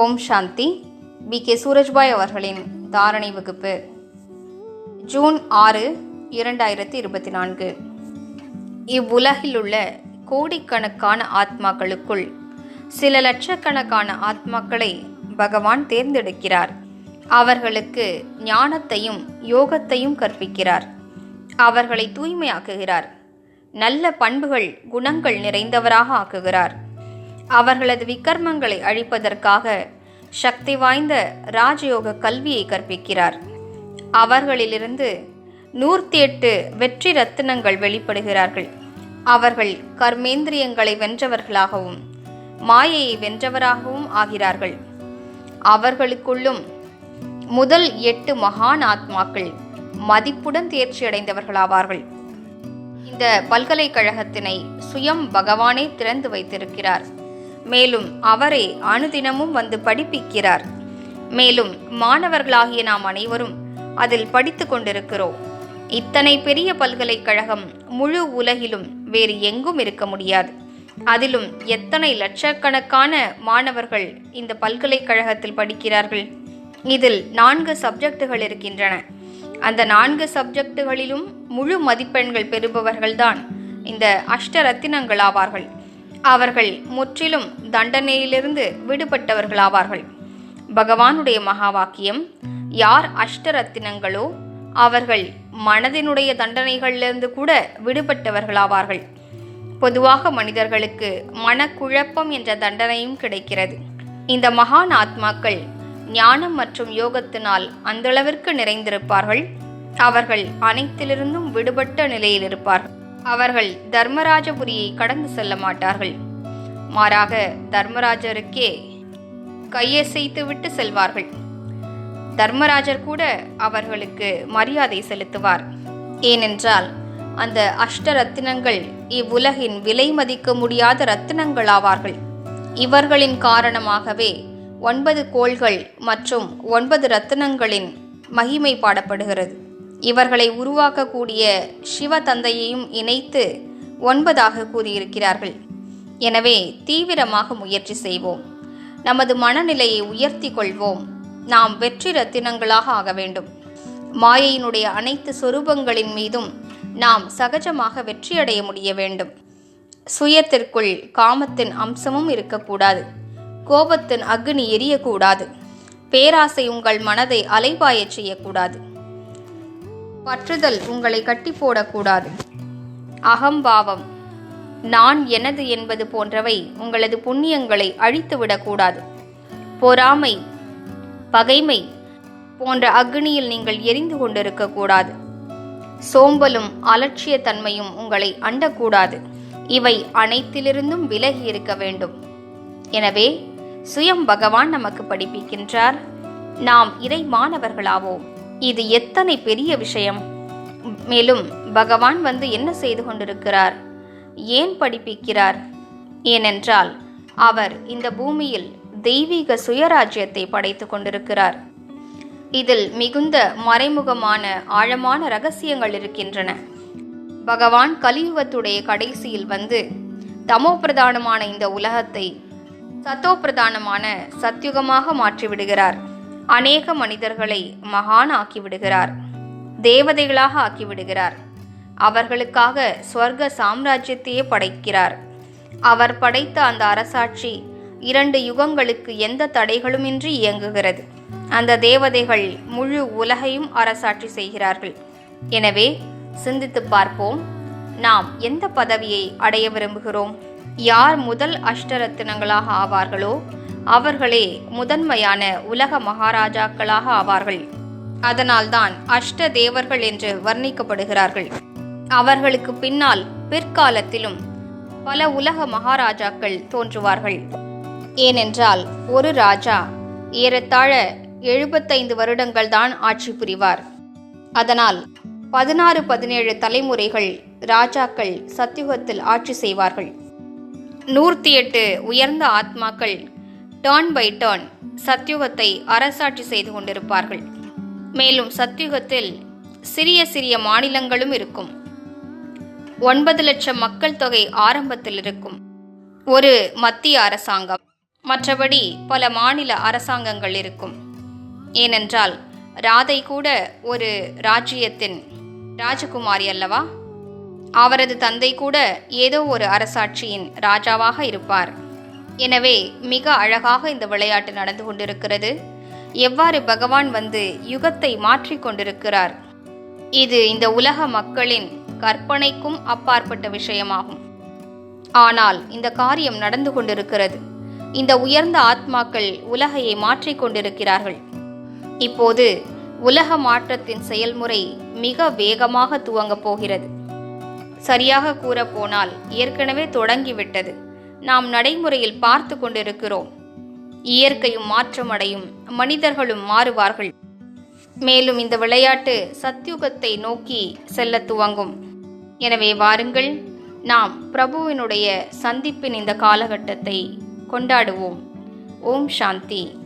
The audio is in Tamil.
ஓம் சாந்தி. B.K. சூரஜ்பாய் அவர்களின் தாரணை வகுப்பு ஜூன் 6, 2024. இவ்வுலகில் உள்ள கோடிக்கணக்கான ஆத்மாக்களுக்குள் சில லட்சக்கணக்கான ஆத்மாக்களை பகவான் தேர்ந்தெடுக்கிறார். அவர்களுக்கு ஞானத்தையும் யோகத்தையும் கற்பிக்கிறார். அவர்களை தூய்மையாக்குகிறார். நல்ல பண்புகள் குணங்கள் நிறைந்தவராக ஆக்குகிறார். அவர்களது விக்கர்மங்களை அழிப்பதற்காக சக்தி வாய்ந்த ராஜயோக கல்வியை கற்பிக்கிறார். அவர்களிலிருந்து 108 வெற்றி ரத்தினங்கள் வெளிப்படுகிறார்கள். அவர்கள் கர்மேந்திரியங்களை வென்றவர்களாகவும் மாயையை வென்றவராகவும் ஆகிறார்கள். அவர்களுக்குள்ளும் முதல் 8 மகான் ஆத்மாக்கள் மதிப்புடன் தேர்ச்சியடைந்தவர்களாவார்கள். இந்த பல்கலைக்கழகத்தினை சுயம் பகவானே திறந்து வைத்திருக்கிறார். மேலும் அவரே அனுதினமும் வந்து படிப்பிக்கிறார். மேலும் மாணவர்களாகிய நாம் அனைவரும் அதில் படித்து கொண்டிருக்கிறோம். இத்தனை பெரிய பல்கலைக்கழகம் முழு உலகிலும் வேறு எங்கும் இருக்க முடியாது. அதிலும் எத்தனை லட்சக்கணக்கான மாணவர்கள் இந்த பல்கலைக்கழகத்தில் படிக்கிறார்கள். இதில் 4 சப்ஜெக்டுகள் இருக்கின்றன. அந்த 4 சப்ஜெக்டுகளிலும் முழு மதிப்பெண்கள் பெறுபவர்கள்தான் இந்த அஷ்டரத்தினங்கள் ஆவார்கள். அவர்கள் முற்றிலும் தண்டனையிலிருந்து விடுபட்டவர்களாவார்கள். பகவானுடைய மகா வாக்கியம், யார் அஷ்டரத்தினங்களோ அவர்கள் மனதினுடைய தண்டனைகளிலிருந்து கூட விடுபட்டவர்களாவார்கள். பொதுவாக மனிதர்களுக்கு மனக்குழப்பம் என்ற தண்டனையும் கிடைக்கிறது. இந்த மகான் ஆத்மாக்கள் ஞானம் மற்றும் யோகத்தினால் அந்தளவிற்கு நிறைந்திருப்பார்கள். அவர்கள் அனைத்திலிருந்தும் விடுபட்ட நிலையில் இருப்பார்கள். அவர்கள் தர்மராஜபுரியை கடந்து செல்ல மாட்டார்கள். மாறாக தர்மராஜருக்கே கையசைத்து விட்டு செல்வார்கள். தர்மராஜர் கூட அவர்களுக்கு மரியாதை செலுத்துவார். ஏனென்றால் அந்த அஷ்டரத்தினங்கள் இவ்வுலகின் விலை மதிக்க முடியாத ரத்தினங்கள் ஆவார்கள். இவர்களின் காரணமாகவே 9 கோள்கள் மற்றும் 9 ரத்தினங்களின் மகிமை பாடப்படுகிறது. இவர்களை உருவாக்கக்கூடிய சிவ தந்தையையும் இணைத்து 9ஆக கூறியிருக்கிறார்கள். எனவே தீவிரமாக முயற்சி செய்வோம். நமது மனநிலையை உயர்த்தி கொள்வோம். நாம் வெற்றி ரத்தினங்களாக ஆக வேண்டும். மாயையினுடைய அனைத்து சொரூபங்களின் மீதும் நாம் சகஜமாக வெற்றியடைய முடிய வேண்டும். சுயத்திற்குள் காமத்தின் அம்சமும் இருக்கக்கூடாது. கோபத்தின் அக்னி எரியக்கூடாது. பேராசை உங்கள் மனதை அலைபாயச் செய்யக்கூடாது. பற்றுதல் உங்களை கட்டி போடக்கூடாது. அகம்பாவம், நான் எனது என்பது போன்றவை உங்களது புண்ணியங்களை அழித்துவிடக்கூடாது. பொறாமை, பகைமை போன்ற அக்னியில் நீங்கள் எரிந்து கொண்டிருக்கக்கூடாது. சோம்பலும் அலட்சிய தன்மையும் உங்களை அண்டக்கூடாது. இவை அனைத்திலிருந்தும் விலகி இருக்க வேண்டும். எனவே சுயம் பகவான் நமக்கு படிப்பிக்கின்றார். நாம் இறை மாணவர்களாவோம். இது எத்தனை பெரிய விஷயம்! மேலும் பகவான் வந்து என்ன செய்து கொண்டிருக்கிறார்? ஏன் படிப்பிக்கிறார்? ஏனென்றால் அவர் இந்த பூமியில் தெய்வீக சுயராஜ்யத்தை படைத்து கொண்டிருக்கிறார். இதில் மிகுந்த மறைமுகமான ஆழமான ரகசியங்கள் இருக்கின்றன. பகவான் கலியுகத்துடைய கடைசியில் வந்து தமோ பிரதானமான இந்த உலகத்தை சத்தோ பிரதானமான சத்யுகமாக மாற்றிவிடுகிறார். அநேக மனிதர்களை மகான் ஆக்கிவிடுகிறார். தேவதைகளாக ஆக்கிவிடுகிறார். அவர்களுக்காக ஸ்வர்க சாம்ராஜ்யத்தையே படைக்கிறார். அவர் படைத்த அந்த அரசாட்சி 2 யுகங்களுக்கு எந்த தடைகளுமின்றி இயங்குகிறது. அந்த தேவதைகள் முழு உலகையும் அரசாட்சி செய்கிறார்கள். எனவே சிந்தித்து பார்ப்போம், நாம் எந்த பதவியை அடைய விரும்புகிறோம்? யார் முதல் அஷ்டரத்தினங்களாக ஆவார்களோ அவர்களே முதன்மையான உலக மகாராஜாக்களாக ஆவார்கள். அதனால்தான் அஷ்ட தேவர்கள் என்று வர்ணிக்கப்படுகிறார்கள். அவர்களுக்கு பின்னால் பிற்காலத்திலும் பல உலக மகாராஜாக்கள் தோன்றுவார்கள். ஏனென்றால் ஒரு ராஜா ஏறத்தாழ 75 வருடங்கள் தான் ஆட்சி புரிவார். அதனால் 16-17 தலைமுறைகள் ராஜாக்கள் சத்யுகத்தில் ஆட்சி செய்வார்கள். 108 உயர்ந்த ஆத்மாக்கள் டர்ன் பை டர்ன் சத்யுகத்தை அரசாட்சி செய்து கொண்டிருப்பார்கள். மேலும் சத்யுகத்தில் சிறிய சிறிய மாநிலங்களும் இருக்கும். 9 லட்சம் மக்கள் தொகை ஆரம்பத்தில் இருக்கும். ஒரு மத்திய அரசாங்கம். மற்றபடி பல மாநில அரசாங்கங்கள் இருக்கும். ஏனென்றால் ராதை கூட ஒரு ராஜ்யத்தின் ராஜகுமாரி அல்லவா? அவரது தந்தை கூட ஏதோ ஒரு அரசாட்சியின் ராஜாவாக இருப்பார். எனவே மிக அழகாக இந்த விளையாட்டு நடந்து கொண்டிருக்கிறது. எவ்வாறு பகவான் வந்து யுகத்தை மாற்றிக் கொண்டிருக்கிறார். இது இந்த உலக மக்களின் கற்பனைக்கும் அப்பாற்பட்ட விஷயமாகும். ஆனால் இந்த காரியம் நடந்து கொண்டிருக்கிறது. இந்த உயர்ந்த ஆத்மாக்கள் உலகையை மாற்றிக் கொண்டிருக்கிறார்கள். இப்போது உலக மாற்றத்தின் செயல்முறை மிக வேகமாக துவங்கப் போகிறது. சரியாக கூறப்போனால் ஏற்கனவே தொடங்கிவிட்டது. நாம் நடைமுறையில் பார்த்து கொண்டிருக்கிறோம். இயற்கையும் மாற்றமடையும், மனிதர்களும் மாறுவார்கள். மேலும் இந்த விளையாட்டு சத்யுகத்தை நோக்கி செல்ல துவங்கும். எனவே வாருங்கள், நாம் பிரபுவினுடைய சந்திப்பின் இந்த காலகட்டத்தை கொண்டாடுவோம். ஓம் சாந்தி.